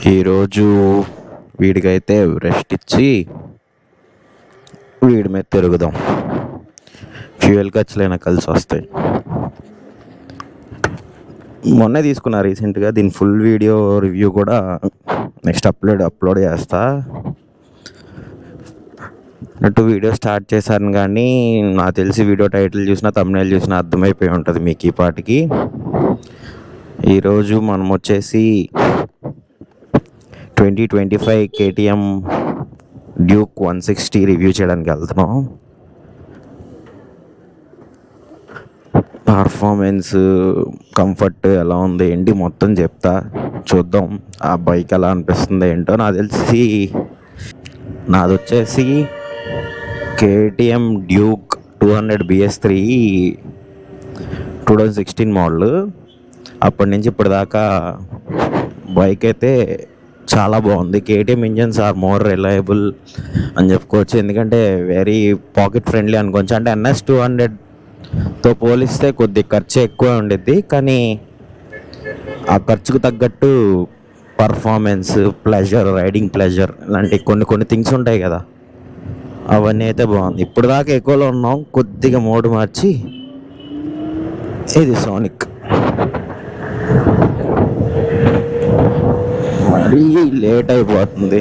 ఈరోజు వీడికైతే రెస్ట్ ఇచ్చి వీడి మీద తిరుగుదాం. ఫ్యూయల్ ఖర్చులైనా కలిసి వస్తాయి. మొన్నే తీసుకున్నా రీసెంట్గా. దీని ఫుల్ వీడియో రివ్యూ కూడా నెక్స్ట్ అప్లోడ్ చేస్తా. అటు వీడియో స్టార్ట్ చేశాను కానీ నాకు తెలిసి వీడియో టైటిల్ చూసినా తమ్నైల్ చూసినా అర్థమైపోయి ఉంటుంది మీకు ఈ పాటికి. ఈరోజు మనం వచ్చేసి 2025 KTM డ్యూక్ 160 రివ్యూ చేయడానికి వెళ్తున్నాం. పర్ఫార్మెన్స్, కంఫర్ట్ ఎలా ఉంది ఏంటి మొత్తం చెప్తా. చూద్దాం ఆ బైక్ ఎలా అనిపిస్తుంది ఏంటో. నాకు తెలిసి నాది వచ్చేసి KTM డ్యూక్ 200 BS3 2016 మోడల్. అప్పటి నుంచి ఇప్పటిదాకా బైక్ అయితే చాలా బాగుంది. KTM engines are more reliable అని చెప్పుకోవచ్చు. ఎందుకంటే వెరీ పాకెట్ ఫ్రెండ్లీ అనుకోవచ్చు. అంటే NS 200తో పోలిస్తే కొద్ది ఖర్చు ఎక్కువ ఉండిద్ది, కానీ ఆ ఖర్చుకు తగ్గట్టు పర్ఫార్మెన్స్, ప్లెజర్, రైడింగ్ ప్లెజర్ ఇలాంటి కొన్ని థింగ్స్ ఉంటాయి కదా, అవన్నీ అయితే బాగుంది. ఇప్పుడు దాకా ఎక్కువలో ఉన్నాం, కొద్దిగా మోడ్ మార్చి ఇది సోనిక్. మరీ లేట్ అయిపోతుంది.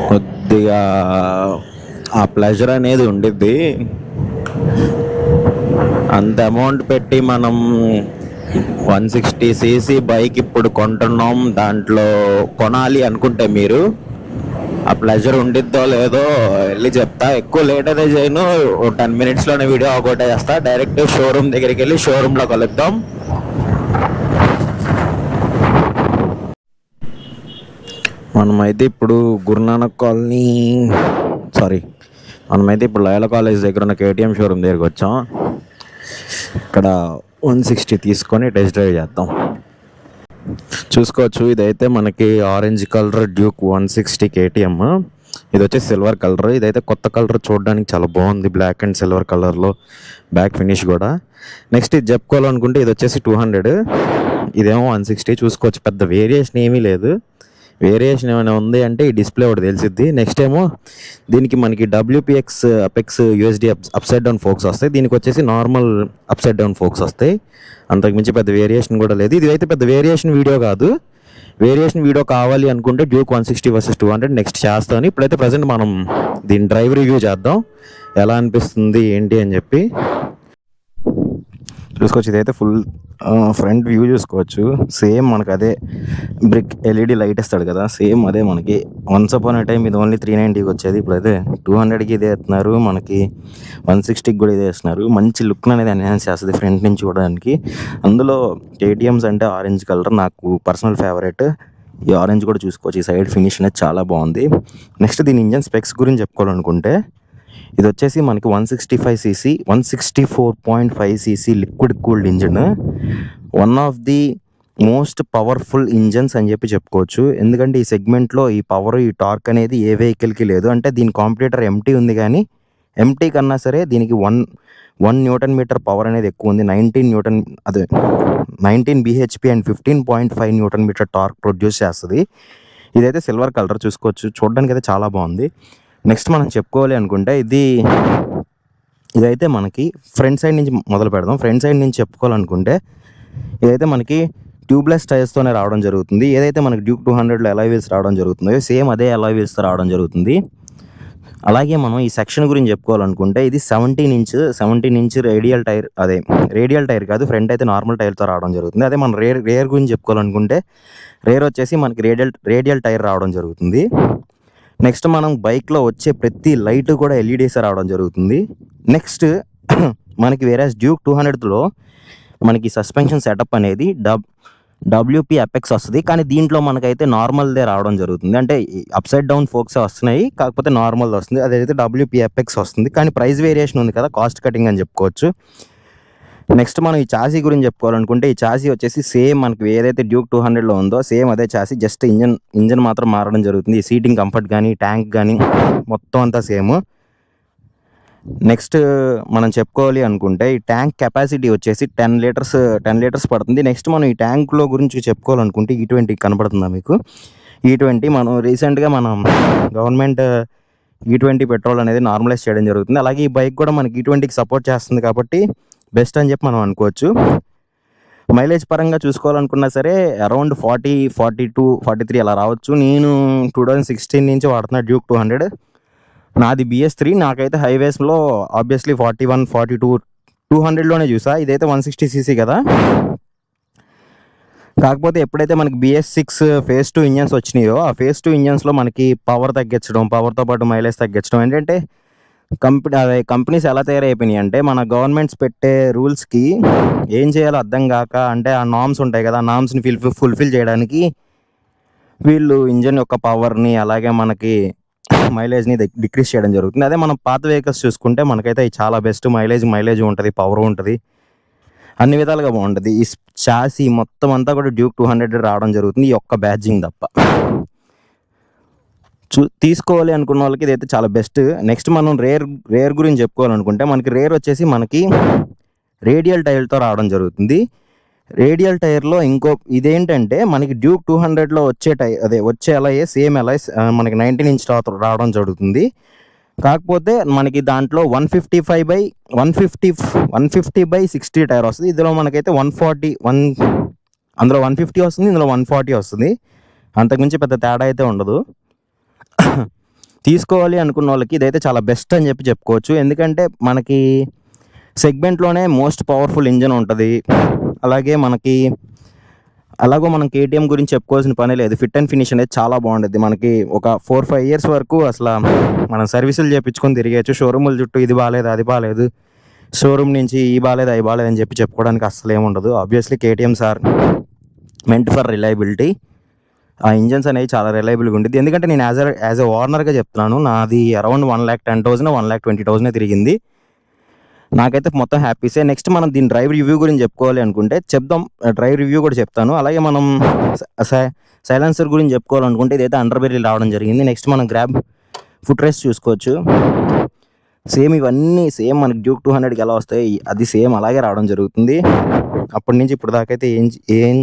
కొద్దిగా ఆ ప్లెజర్ అనేది ఉండిద్ది. అంత అమౌంట్ పెట్టి మనం 160cc బైక్ ఇప్పుడు కొంటున్నాం. దాంట్లో కొనాలి అనుకుంటే మీరు ఆ ప్లెజర్ ఉండిద్దో లేదో వెళ్ళి చెప్తా. ఎక్కువ లేట్ అయితే చేయను, 10 minutesలోనే వీడియో ఒకటే చేస్తా. డైరెక్ట్ షోరూమ్ దగ్గరికి వెళ్ళి షోరూంలో కలుద్దాం. మనమైతే ఇప్పుడు గురునానక్ కాలనీ మనమైతే ఇప్పుడు లయల కాలేజ్ దగ్గర ఉన్న KTM షోరూమ్ దగ్గరికి వచ్చాం. ఇక్కడ 160 తీసుకొని టెస్ట్ డ్రైవ్ చేద్దాం. చూసుకోవచ్చు, ఇదైతే మనకి ఆరెంజ్ కలర్ డ్యూక్ 160 KTM. ఇది వచ్చి సిల్వర్ కలర్. ఇదైతే కొత్త కలర్, చూడడానికి చాలా బాగుంది. బ్లాక్ అండ్ సిల్వర్ కలర్లో బ్యాక్ ఫినిష్ కూడా. నెక్స్ట్ ఇది చెప్పుకోవాలనుకుంటే ఇది వచ్చేసి 200, ఇదేమో 160. చూసుకోవచ్చు, పెద్ద వేరియేషన్ ఏమీ లేదు. వేరియేషన్ ఏమైనా ఉంది అంటే ఈ డిస్ప్లే ఒకటి తెలిసిద్ది. నెక్స్ట్ ఏమో దీనికి మనకి WPX apex USD upside down forks వస్తాయి. దీనికి వచ్చేసి నార్మల్ అప్సైడ్ డౌన్ ఫోక్స్ వస్తాయి. అంతకుమించి పెద్ద వేరియేషన్ కూడా లేదు. ఇది అయితే పెద్ద వేరియేషన్ వీడియో కాదు. వేరియేషన్ వీడియో కావాలి అనుకుంటే డ్యూక్ 160 వర్సెస్ 200 నెక్స్ట్ చేస్తాను. ఇప్పుడైతే ప్రజెంట్ మనం దీని డ్రైవ్ రివ్యూ చేద్దాం, ఎలా అనిపిస్తుంది ఏంటి అని చెప్పి. చూసుకోవచ్చు, ఇదైతే ఫుల్ ఫ్రంట్ వ్యూ చూసుకోవచ్చు. సేమ్ మనకు అదే బ్రిక్ LED లైట్ ఇస్తాడు కదా, సేమ్ అదే మనకి. వన్స్ అపాన్ ఏ టైం ఇది ఓన్లీ 390కి వచ్చేది, ఇప్పుడైతే 200కి ఇదే ఇస్తున్నారు. మనకి 160కి కూడా ఇదే ఇస్తున్నారు. మంచి లుక్ అనేది ఎన్హాన్స్ చేస్తుంది ఫ్రంట్ నుంచి చూడడానికి. అందులో KTMs అంటే ఆరెంజ్ కలర్ నాకు పర్సనల్ ఫేవరెట్. ఈ ఆరెంజ్ కూడా చూసుకోవచ్చు, ఈ సైడ్ ఫినిష్ అనేది చాలా బాగుంది. నెక్స్ట్ దీని ఇంజన్ స్పెక్స్ గురించి చెప్పుకోవాలనుకుంటే ఇది వచ్చేసి మనకి 165cc 164.5cc liquid cooled engine. One of the most powerful engines అని చెప్పి చెప్పుకోవచ్చు. ఎందుకంటే ఈ సెగ్మెంట్లో ఈ పవర్, ఈ టార్క్ అనేది ఏ వెహికల్కి లేదు. అంటే దీని కాంపిటీటర్ MT ఉంది, కానీ MT కన్నా సరే దీనికి 1 Nm పవర్ అనేది ఎక్కువ ఉంది. 19 bhp and 15.5 Nm torque produce చేస్తుంది. ఇదైతే సిల్వర్ కలర్. చూసుకోవచ్చు, చూడడానికి అయితే చాలా బాగుంది. నెక్స్ట్ మనం చెప్పుకోవాలి అనుకుంటే ఇదైతే మనకి ఫ్రంట్ సైడ్ నుంచి మొదలు పెడదాం. ఫ్రంట్ సైడ్ నుంచి చెప్పుకోవాలనుకుంటే ఇదైతే మనకి ట్యూబ్లెస్ టైర్స్తోనే రావడం జరుగుతుంది. ఏదైతే మనకి డ్యూక్ 200లో అలాయ్ వీల్స్ రావడం జరుగుతుందో సేమ్ అదే అలాయ్ వీల్స్తో రావడం జరుగుతుంది. అలాగే మనం ఈ సెక్షన్ గురించి చెప్పుకోవాలనుకుంటే ఇది 17 ఇంచ్ రేడియల్ టైర్. అదే రేడియల్ టైర్ కాదు, ఫ్రంట్ అయితే నార్మల్ టైర్తో రావడం జరుగుతుంది. అదే మనం రేర్ గురించి చెప్పుకోవాలనుకుంటే రేర్ వచ్చేసి మనకి రేడియల్ టైర్ రావడం జరుగుతుంది. నెక్స్ట్ మనం బైక్లో వచ్చే ప్రతి లైట్ కూడా LEDస్ రావడం జరుగుతుంది. నెక్స్ట్ మనకి వేరే డ్యూక్ 200లో మనకి సస్పెన్షన్ సెటప్ అనేది WP అపెక్స్ వస్తుంది, కానీ దీంట్లో మనకైతే నార్మల్దే రావడం జరుగుతుంది. అంటే అప్సైడ్ డౌన్ ఫోక్స్ వస్తున్నాయి, కాకపోతే నార్మల్ వస్తుంది. అదైతే WP అపెక్స్ వస్తుంది, కానీ ప్రైస్ వేరియేషన్ ఉంది కదా, కాస్ట్ కటింగ్ అని చెప్పుకోవచ్చు. నెక్స్ట్ మనం ఈ చాసీ గురించి చెప్పుకోవాలనుకుంటే ఈ చాసీ వచ్చేసి సేమ్ మనకి ఏదైతే డ్యూక్ 200లో ఉందో సేమ్ అదే చాసీ, జస్ట్ ఇంజన్ మాత్రం మారడం జరుగుతుంది. ఈ సీటింగ్ కంఫర్ట్ కానీ ట్యాంక్ కానీ మొత్తం అంతా సేమ్. నెక్స్ట్ మనం చెప్పుకోవాలి అనుకుంటే ఈ ట్యాంక్ కెపాసిటీ వచ్చేసి 10 లీటర్స్ పడుతుంది. నెక్స్ట్ మనం ఈ ట్యాంక్లో గురించి చెప్పుకోవాలనుకుంటే E20 కనపడుతుందా మీకు? E20 మనం రీసెంట్గా మనం గవర్నమెంట్ E20 పెట్రోల్ అనేది నార్మలైజ్ చేయడం జరుగుతుంది. అలాగే ఈ బైక్ కూడా మనకి E20కి సపోర్ట్ చేస్తుంది కాబట్టి బెస్ట్ అని చెప్పి మనం అనుకోవచ్చు. మైలేజ్ పరంగా చూసుకోవాలనుకున్నా సరే అరౌండ్ 40, 42, 43 అలా రావచ్చు. నేను 2016 నుంచి వాడుతున్నా డ్యూక్ 200. నాది BS3. నాకైతే హైవేస్లో ఆబ్వియస్లీ 41, 42, 200లోనే చూసా. ఇదైతే 160cc కదా. కాకపోతే ఎప్పుడైతే మనకి BS6 phase 2 ఇంజన్స్ వచ్చినాయో ఆ phase 2 ఇంజన్స్లో మనకి పవర్ తగ్గించడం, పవర్తో పాటు మైలేజ్ తగ్గించడం ఏంటంటే కంపెనీస్ ఎలా తయారైపోయినాయి అంటే మన గవర్నమెంట్స్ పెట్టే రూల్స్కి ఏం చేయాలో అర్థం కాక, అంటే ఆ నామ్స్ ఉంటాయి కదా, ఆ నామ్స్ని ఫుల్ఫిల్ చేయడానికి వీళ్ళు ఇంజన్ యొక్క పవర్ని అలాగే మనకి మైలేజ్ని డిక్రీస్ చేయడం జరుగుతుంది. అదే మనం పాత వెహికల్స్ చూసుకుంటే మనకైతే చాలా బెస్ట్ మైలేజ్ ఉంటుంది, పవర్ ఉంటుంది, అన్ని విధాలుగా బాగుంటుంది. ఈ చాసీ మొత్తం అంతా కూడా డ్యూక్ 200 రావడం జరుగుతుంది, ఈ ఒక్క బ్యాడ్జింగ్ తప్ప. తీసుకోవాలి అనుకున్న వాళ్ళకి ఇదైతే చాలా బెస్ట్. నెక్స్ట్ మనం రేర్ గురించి చెప్పుకోవాలనుకుంటే మనకి రేర్ వచ్చేసి మనకి రేడియల్ టైర్తో రావడం జరుగుతుంది. రేడియల్ టైర్లో ఇదేంటంటే మనకి డ్యూక్ 200లో వచ్చే అలాగే సేమ్ అలాయ్ మనకి 19 ఇంచ్ రావడం జరుగుతుంది. కాకపోతే మనకి దాంట్లో 150/60 టైర్ వస్తుంది. ఇందులో మనకైతే 140 అందులో 150 వస్తుంది, ఇందులో 140 వస్తుంది. అంతకుమించి పెద్ద తేడా అయితే ఉండదు. తీసుకోవాలి అనుకున్న వాళ్ళకి ఇదైతే చాలా బెస్ట్ అని చెప్పుకోవచ్చు. ఎందుకంటే మనకి సెగ్మెంట్లోనే మోస్ట్ పవర్ఫుల్ ఇంజన్ ఉంటుంది. అలాగే మనం KTM గురించి చెప్పుకోవాల్సిన పని లేదు. ఫిట్ అండ్ ఫినిష్ అనేది చాలా బాగుంటుంది. మనకి ఒక 4-5 ఇయర్స్ వరకు అసలు మనం సర్వీసులు చేయించుకొని తిరిగేచ్చు. షోరూముల చుట్టూ ఇది బాగాలేదు, అది బాగాలేదు, షోరూమ్ నుంచి ఈ బాగాలేదు, అవి బాగాలేదు అని చెప్పుకోవడానికి అసలు ఏముండదు. Obviously KTMs are meant for reliability. ఆ ఇంజన్స్ అనేవి చాలా రిలయబుల్గా ఉంటుంది. ఎందుకంటే నేను యాజ్ ఎ ఓనర్గా చెప్తున్నాను, నాది అరౌండ్ 1,10,000, 1,20,000 తిరిగింది. నాకైతే మొత్తం హ్యాపీసే. నెక్స్ట్ మనం దీని డ్రైవ్ రివ్యూ గురించి చెప్పుకోవాలి అనుకుంటే డ్రైవ్ రివ్యూ కూడా చెప్తాను. అలాగే మనం సైలెన్సర్ గురించి చెప్పుకోవాలనుకుంటే ఇదైతే అండర్బెర్రీ రావడం జరిగింది. నెక్స్ట్ మనం గ్రాబ్ ఫుట్ రెస్ట్ చూసుకోవచ్చు. సేమ్ ఇవన్నీ సేమ్ మనకి డ్యూక్ 200కి ఎలా వస్తాయి అది సేమ్ అలాగే రావడం జరుగుతుంది. అప్పటి నుంచి ఇప్పుడు దాకైతే ఏం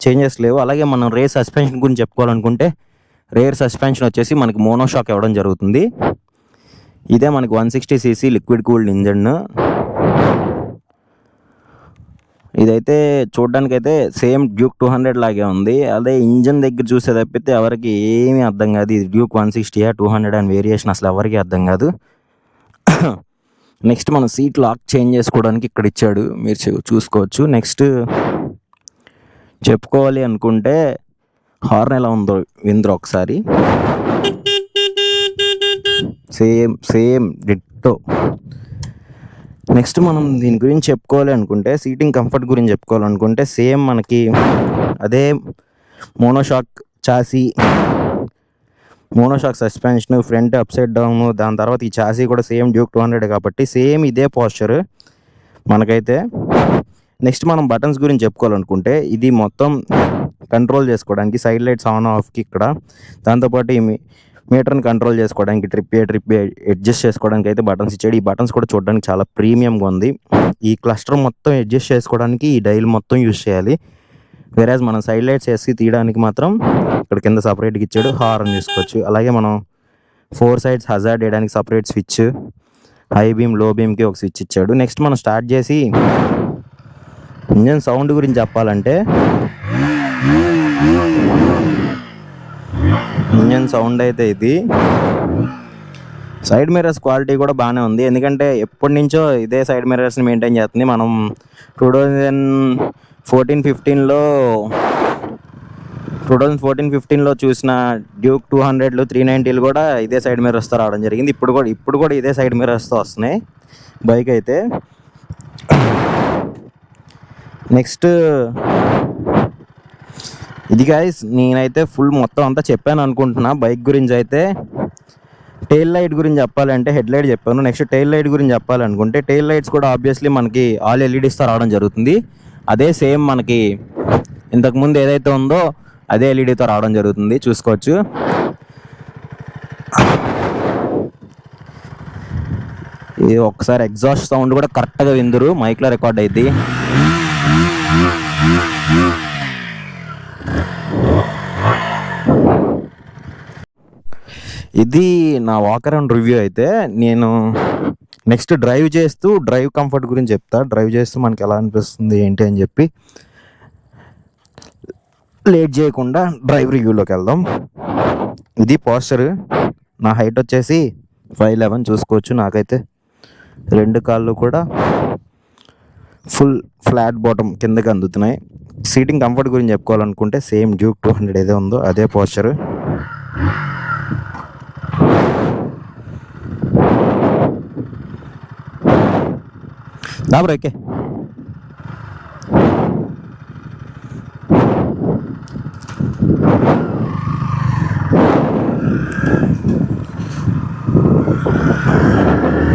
చేంజెస్ లేవు. అలాగే మనం రేర్ సస్పెన్షన్ గురించి చెప్పుకోవాలనుకుంటే రేర్ సస్పెన్షన్ వచ్చేసి మనకి మోనోషాక్ ఇవ్వడం జరుగుతుంది. ఇదే మనకి 160cc లిక్విడ్ కూల్డ్ ఇంజన్. ఇదైతే చూడడానికైతే సేమ్ డ్యూక్ 200 లాగే ఉంది. అదే ఇంజన్ దగ్గర చూసే తప్పితే ఎవరికి ఏమీ అర్థం కాదు. ఇది డ్యూక్ 160 200 అని వేరియేషన్ అసలు ఎవరికి అర్థం కాదు. నెక్స్ట్ మనం సీట్ లాక్ చేంజ్ చేసుకోవడానికి ఇక్కడ ఇచ్చాడు, మీరు చూసుకోవచ్చు. నెక్స్ట్ చెప్పుకోవాలి అనుకుంటే హార్న్ ఎలా ఉందో వింద్రో ఒకసారి. Same ditto. నెక్స్ట్ మనం దీని గురించి చెప్పుకోవాలి అనుకుంటే సీటింగ్ కంఫర్ట్ గురించి చెప్పుకోవాలనుకుంటే సేమ్ మనకి అదే monoshock chassis, monoshock suspension, front up side down, దాని తర్వాత ఈ చాసీ కూడా సేమ్ డ్యూక్ 200 కాబట్టి సేమ్ ఇదే పోస్చర్ మనకైతే. నెక్స్ట్ మనం బటన్స్ గురించి చెప్పుకోవాలనుకుంటే ఇది మొత్తం కంట్రోల్ చేసుకోవడానికి సైడ్ లైట్స్ ఆన్ ఆఫ్కి ఇక్కడ, దాంతోపాటు ఈ మీటర్ని కంట్రోల్ చేసుకోవడానికి ట్రిప్ అడ్జస్ట్ చేసుకోవడానికి అయితే బటన్స్ ఇచ్చాడు. ఈ బటన్స్ కూడా చూడడానికి చాలా ప్రీమియంగా ఉంది. ఈ క్లస్టర్ మొత్తం అడ్జస్ట్ చేసుకోవడానికి ఈ డైల్ మొత్తం యూజ్ చేయాలి. వేరేజ్ మనం సైడ్ లైట్స్ వేసి తీయడానికి మాత్రం ఇక్కడ కింద సపరేట్గా ఇచ్చాడు. హార్న్ చూసుకోవచ్చు. అలాగే మనం 4 sides హజార్డ్ వేయడానికి separate switch, high beam low బీమ్కి ఒక స్విచ్ ఇచ్చాడు. నెక్స్ట్ మనం స్టార్ట్ చేసి ఇంజన్ సౌండ్ గురించి చెప్పాలంటే ఇంజన్ సౌండ్ అయితే ఇది. సైడ్ మిర్రర్స్ క్వాలిటీ కూడా బాగానే ఉంది. ఎందుకంటే ఎప్పటి నుంచో ఇదే సైడ్ మిర్రర్స్ని మెయింటైన్ చేస్తుంది. మనం 2014-15లో చూసిన డ్యూక్ 200లు 390లు కూడా ఇదే సైడ్ మిర్రర్స్తో రావడం జరిగింది. ఇప్పుడు కూడా ఇదే సైడ్ మిర్రర్స్తో వస్తున్నాయి బైక్ అయితే. నెక్స్ట్ ఇది గైస్, నేనైతే ఫుల్ మొత్తం అంతా చెప్పాను అనుకుంటున్నా బైక్ గురించి అయితే. టెయిల్ లైట్ గురించి చెప్పాలంటే హెడ్ లైట్ చెప్పాను. నెక్స్ట్ టెయిల్ లైట్ గురించి చెప్పాలనుకుంటే టెయిల్ లైట్స్ కూడా ఆబ్వియస్లీ మనకి ఆల్ ఎల్ఈడీస్తో రావడం జరుగుతుంది. అదే సేమ్ మనకి ఇంతకుముందు ఏదైతే ఉందో అదే ఎల్ఈడీతో రావడం జరుగుతుంది, చూసుకోవచ్చు. ఇది ఒకసారి ఎగ్జాస్ట్ సౌండ్ కూడా కరెక్ట్గా విందురు, మైక్లో రికార్డ్ అయింది. ఇది నా వాక్ అరౌండ్ రివ్యూ. అయితే నేను నెక్స్ట్ డ్రైవ్ కంఫర్ట్ గురించి చెప్తా. డ్రైవ్ చేస్తూ మనకి ఎలా అనిపిస్తుంది ఏంటి అని చెప్పి లేట్ చేయకుండా డ్రైవ్ రివ్యూలోకి వెళ్దాం. ఇది పోస్చర్. నా హైట్ వచ్చేసి 5'11", చూసుకోవచ్చు. నాకైతే 2 కాళ్ళు కూడా ఫుల్ ఫ్లాట్ బాటమ్ కిందకి అందుతున్నాయి. సీటింగ్ కంఫర్ట్ గురించి చెప్పుకోవాలనుకుంటే సేమ్ డ్యూక్ 200 ఏదో ఉందో అదే పోస్చర్. ఓకే,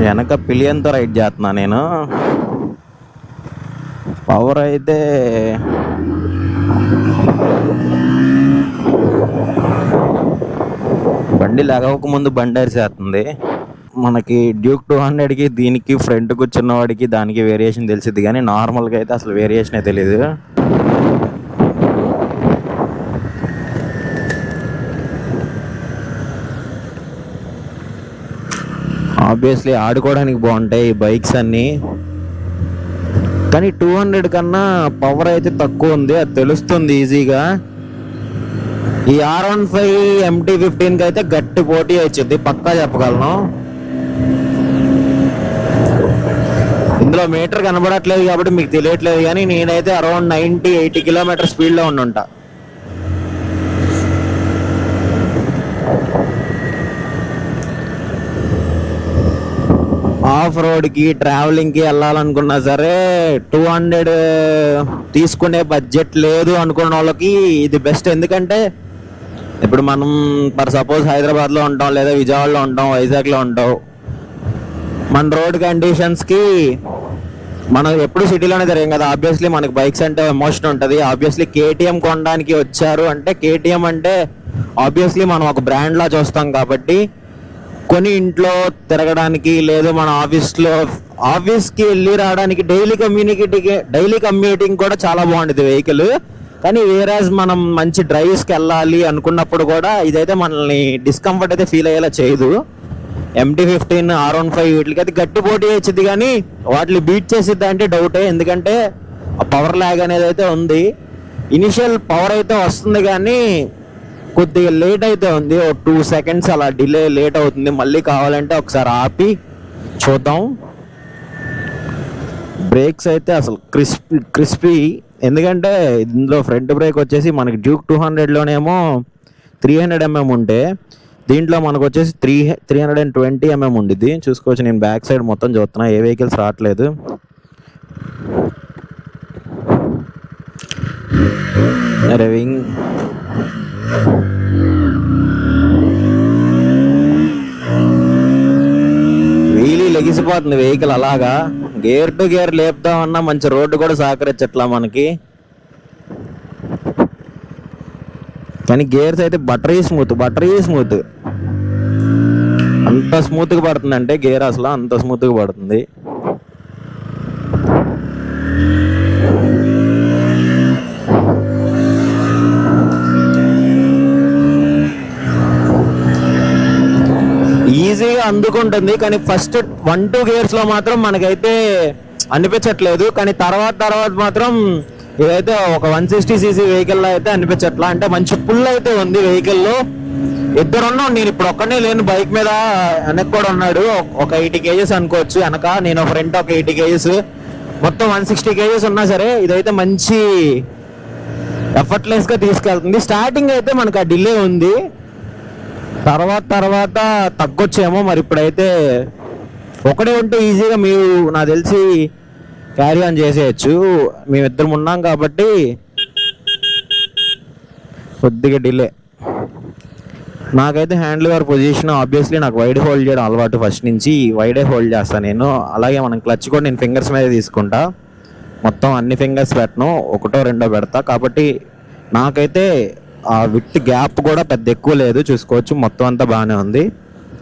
వెనక పిలియన్తో రైడ్ చేస్తున్నా నేను. పవర్ అయితే బండి లేకపోక ముందు బండి అరిసేస్తుంది. మనకి డ్యూక్ 200కి దీనికి ఫ్రంట్ కూర్చున్న వాడికి దానికి వేరియేషన్ తెలిసింది, కానీ నార్మల్గా అయితే అసలు వేరియేషనే తెలియదు. ఆబ్వియస్లీ ఆడుకోవడానికి బాగుంటాయి ఈ బైక్స్ అన్నీ, కానీ 200 కన్నా పవర్ అయితే తక్కువ ఉంది, అది తెలుస్తుంది ఈజీగా. ఈ R15 MT-15కి అయితే గట్టి పోటీ వచ్చింది, పక్కా చెప్పగలను. ఇందులో మీటర్ కనబడట్లేదు కాబట్టి మీకు తెలియట్లేదు, కానీ నేనైతే అరౌండ్ 90-80 కిలోమీటర్ స్పీడ్లో ఉండుంటా. ఆఫ్ రోడ్కి ట్రావెలింగ్కి వెళ్ళాలనుకున్నా సరే 200 తీసుకునే బడ్జెట్ లేదు అనుకున్న వాళ్ళకి ఇది బెస్ట్. ఎందుకంటే ఇప్పుడు మనం ఫర్ సపోజ్ హైదరాబాద్లో ఉంటాం, లేదా విజయవాడలో ఉంటాం, వైజాగ్లో ఉంటాం. మన రోడ్ కండిషన్స్కి మనం ఎప్పుడు సిటీలోనే తిరిగాం కదా, ఆబ్వియస్లీ మనకి బైక్స్ అంటే ఎమోషన్ ఉంటుంది. ఆబ్వియస్లీ కేటీఎం కొనడానికి వచ్చారు అంటే కేటీఎం అంటే ఆబ్వియస్లీ మనం ఒక బ్రాండ్లా చూస్తాం కాబట్టి కొని ఇంట్లో తిరగడానికి, లేదు మన ఆఫీస్కి వెళ్ళి రావడానికి డైలీ కమ్యూటింగ్ కూడా చాలా బాగుంటుంది వెహికల్. కానీ వేరేజ్ మనం మంచి డ్రైవ్స్కి వెళ్ళాలి అనుకున్నప్పుడు కూడా ఇదైతే మనల్ని డిస్కంఫర్ట్ అయితే ఫీల్ అయ్యేలా చేయదు. MT-15 R15 వీటికి అయితే గట్టి పోటీ వచ్చింది, కానీ వాటిని బీట్ చేసిద్దా అంటే డౌటే. ఎందుకంటే ఆ పవర్ ల్యాగ్ అనేది అయితే ఉంది. ఇనిషియల్ పవర్ అయితే వస్తుంది, కానీ కొద్దిగా లేట్ అయితే ఉంది. ఒక 2 సెకండ్స్ అలా లేట్ అవుతుంది. మళ్ళీ కావాలంటే ఒకసారి ఆపి చూద్దాం. బ్రేక్స్ అయితే అసలు క్రిస్పీ. ఎందుకంటే ఇందులో ఫ్రంట్ బ్రేక్ వచ్చేసి మనకి డ్యూక్ 200లోనేమో 300 mm ఉంటే దీంట్లో మనకు వచ్చేసి 320 mm ఉండిద్ది. చూసుకోవచ్చు, నేను బ్యాక్ సైడ్ మొత్తం చూస్తున్నా, ఏ వెహికల్స్ రావట్లేదు. రివింగ్ వీలీ లెగిసిపోతుంది వెహికల్ అలాగా. గేర్ టు గేర్ లేపుతామన్నా మంచి రోడ్డు కూడా సహకరించట్లా మనకి. కానీ గేర్స్ అయితే బటరీ స్మూత్ అంత స్మూత్గా పడుతుంది అంటే గేర్ అసలు అంత స్మూత్గా పడుతుంది. ఈజీగా అందుకుంటుంది, కానీ ఫస్ట్ 1-2 గేర్స్లో మాత్రం మనకైతే అనిపించట్లేదు. కానీ తర్వాత మాత్రం ఇదైతే ఒక 160cc వెహికల్లో అయితే అనిపించట్లా. అంటే మంచి పుల్ అయితే ఉంది వెహికల్లో. ఇద్దరున్నాం, నేను ఇప్పుడు ఒక్కనే లేను బైక్ మీద, వెనక కూడా ఉన్నాడు. ఒక 80 kgs అనుకోవచ్చు వెనక, నేను ఫ్రంట్ ఒక 80 kgs, మొత్తం 160 kgs ఉన్నా సరే ఇదైతే మంచి ఎఫర్ట్లెస్గా తీసుకెళ్తుంది. స్టార్టింగ్ అయితే మనకు ఆ డిలే ఉంది, తర్వాత తగ్గొచ్చేమో. మరి ఇప్పుడైతే ఒకటే ఉంటే ఈజీగా మీరు నాకు తెలిసి క్యారీ ఆన్ చేసేయచ్చు. మేమిద్దరం ఉన్నాం కాబట్టి కొద్దిగా డిలే. నాకైతే హ్యాండిల్ బార్ పొజిషన్ ఆబ్వియస్లీ నాకు వైడ్ హోల్డ్ చేయడం అలవాటు ఫస్ట్ నుంచి, వైడే హోల్డ్ చేస్తాను నేను. అలాగే మనం క్లచ్ కూడా నేను ఫింగర్స్ మీద తీసుకుంటా, మొత్తం అన్ని ఫింగర్స్ పెట్టను, ఒకటో రెండో పెడతా. కాబట్టి నాకైతే ఆ విత్ గ్యాప్ కూడా పెద్ద ఎక్కువ లేదు, చూసుకోవచ్చు. మొత్తం అంతా బాగానే ఉంది.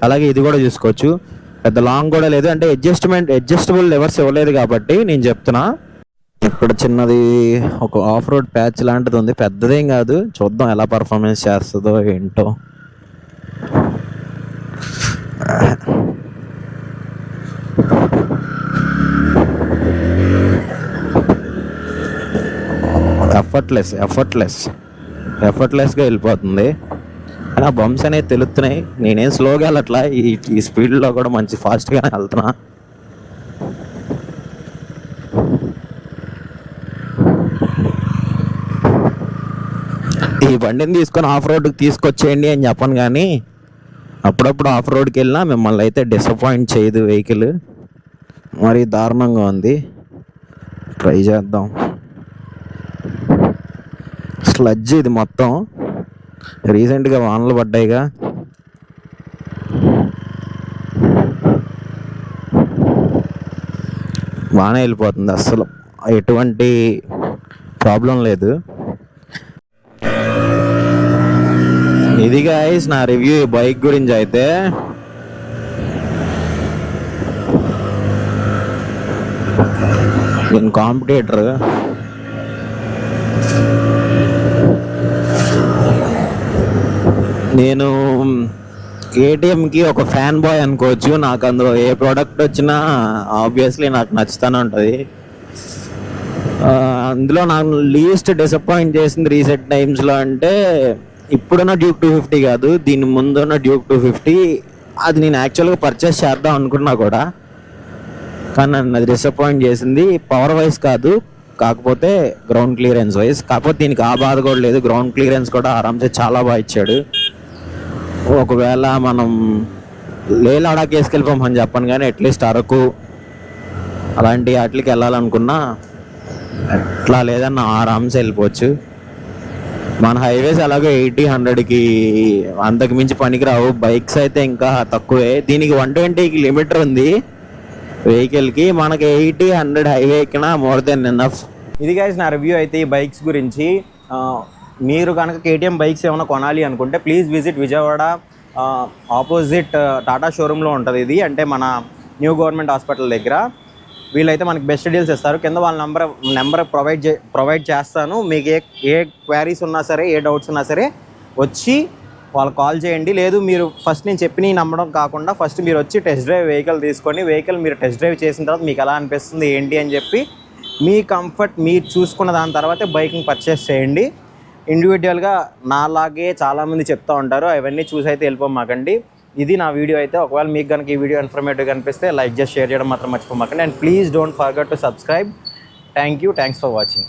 అలాగే ఇది కూడా చూసుకోవచ్చు, పెద్ద లాంగ్ కూడా లేదు. అంటే అడ్జస్టబుల్ లెవర్స్ ఇవ్వలేదు కాబట్టి నేను చెప్తున్నా. ఇక్కడ చిన్నది ఒక ఆఫ్ రోడ్ ప్యాచ్ లాంటిది ఉంది, పెద్దదేం కాదు. చూద్దాం ఎలా పర్ఫార్మెన్స్ చేస్తుందో ఏంటో. ఎఫర్ట్లెస్గా వెళ్ళిపోతుంది. కానీ ఆ బంప్స్ అనేవి తెలుస్తున్నాయి. నేనేం స్లోగా వెళ్ళట్లా, ఈ స్పీడ్లో కూడా మంచి ఫాస్ట్గానే వెళ్తున్నా. ఈ బండిని తీసుకొని ఆఫ్ రోడ్కి తీసుకొచ్చేయండి అని చెప్పను, కానీ అప్పుడప్పుడు ఆఫ్ రోడ్కి వెళ్ళినా మిమ్మల్ని అయితే డిసప్పాయింట్ చేయదు వెహికల్. మరి దారుణంగా ఉంది, ట్రై చేద్దాం. స్లడ్జ్ ఇది మొత్తం, రీసెంట్గా వానలు పడ్డాయిగా. బాగానే వెళ్ళిపోతుంది, అస్సలు ఎటువంటి ప్రాబ్లం లేదు. ఇది గైస్ నా రివ్యూ ఈ బైక్ గురించి. అయితే దీని కాంపిటేటర్ నేను కేటీఎంకి ఒక ఫ్యాన్ బాయ్ అనుకోవచ్చు. నాకు అందులో ఏ ప్రోడక్ట్ వచ్చినా ఆబ్వియస్లీ నాకు నచ్చుతూనే ఉంటుంది. అందులో నాకు లీస్ట్ డిసప్పాయింట్ చేసింది రీసెంట్ టైమ్స్లో అంటే ఇప్పుడున్న డ్యూక్ 250 కాదు, దీని ముందున్న డ్యూక్ 250. అది నేను యాక్చువల్గా పర్చేస్ చేద్దాం అనుకున్నా కూడా, కానీ నన్ను అది డిసప్పాయింట్ చేసింది. పవర్ వైజ్ కాదు, కాకపోతే గ్రౌండ్ క్లియరెన్స్ వైజ్. కాకపోతే దీనికి ఆ బాధ కూడా లేదు, గ్రౌండ్ క్లియరెన్స్ కూడా ఆరామ్సే చాలా బాగా ఇచ్చాడు. ఒకవేళ మనం లే లడాక్ వేసుకెళ్ళిపోమని చెప్పను, కానీ అట్లీస్ట్ అరకు అలాంటి వాటికి వెళ్ళాలనుకున్నా ఎట్లా లేదన్న ఆరామ్సే వెళ్ళిపోవచ్చు. మన హైవేస్ అలాగే 80-100కి అంతకు మించి పనికిరావు. బైక్స్ అయితే ఇంకా తక్కువే. దీనికి 120కి లిమిటర్ ఉంది వెహికల్కి, మనకి 80-100 హైవే ఎక్కినా మోర్ దెన్ ఎనఫ్. ఇది గైస్ నా రివ్యూ అయితే ఈ బైక్స్ గురించి. మీరు కనుక కేటీఎం బైక్స్ ఏమైనా కొనాలి అనుకుంటే please visit Vijayawada opposite Tata షోరూంలో ఉంటుంది ఇది. అంటే మన న్యూ గవర్నమెంట్ హాస్పిటల్ దగ్గర. వీళ్ళైతే మనకి బెస్ట్ డీల్స్ ఇస్తారు. కింద వాళ్ళ నెంబర్ ప్రొవైడ్ చేస్తాను. మీకు ఏ క్వారీస్ ఉన్నా సరే, ఏ డౌట్స్ ఉన్నా సరే వచ్చి వాళ్ళకి కాల్ చేయండి. లేదు మీరు ఫస్ట్ నేను చెప్పి నమ్మడం కాకుండా ఫస్ట్ మీరు వచ్చి టెస్ట్ డ్రైవ్ వెహికల్ తీసుకొని వెహికల్ మీరు టెస్ట్ డ్రైవ్ చేసిన తర్వాత మీకు ఎలా అనిపిస్తుంది ఏంటి అని చెప్పి మీ కంఫర్ట్ మీరు చూసుకున్న దాని తర్వాతే బైక్ని పర్చేస్ చేయండి. ఇండివిజువల్గా నాలాగే చాలామంది చెప్తూ ఉంటారు, అవన్నీ చూసి అయితే వెళ్ళిపోమాకండి. ఇది నా వీడియో అయితే. ఒకవేళ మీకు కనుక ఈ వీడియో ఇన్ఫర్మేటివ్గా అనిపిస్తే లైక్ చేసి షేర్ చేయడం మాత్రం మర్చిపోమాకండి. And please don't forget to subscribe. Thanks for watching.